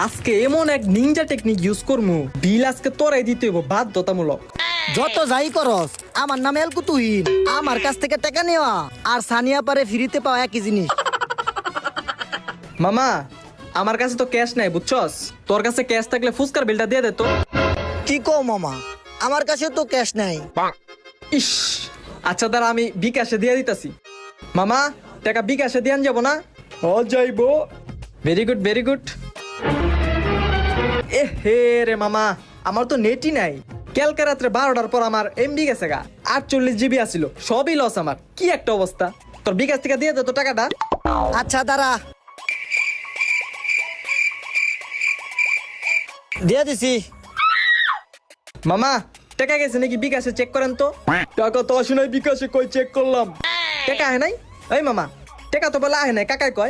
আজকে এমন এক নিনজা টেকনিক ইউজ করমু, বিল আজকে তোরাই দিতে হইব বাধ্যতামূলক। যত যাই করস আমার নামে এলকুতুহিন, আমার কাছ থেকে টাকা নেওয়া আর সানিয়া পারে ফ্রিতে পাওয়া একই জিনিস। মামা, আমার কাছে তো ক্যাশ নাই বুঝছস, তোর কাছে ক্যাশ থাকলে ফুচকার বিলটা দিয়ে দে তো। কি কও মামা, আমার কাছে তো ক্যাশ নাই। ইস, আচ্ছা দাঁড়া আমি বিকাশে দিয়ে দিতাছি। মামা, টাকা বিকাশে দিয়ে যাব না? হ যাইবো। Very good very good. এ হে রে মামা, আমার তো নেটই নাই। কালকে রাত্রে 12টার পর আমার এমবি গেছে গা, 48 জিবি আসিল, সবই লস আমার। কি একটা অবস্থা। তোর বিকাশ থেকে দিয়ে দে তো টাকাটা। আচ্ছা দাঁড়া, দিয়ে দিছি। মামা, টাকা গেছে নাকি বিকাশে চেক করেন তো। টাকা তো আসে নাই, বিকাশে কই চেক করলাম। টাকা আহে নাই? এই মামা, টাকা তো বলে আহে নাই, কাকাই কয়।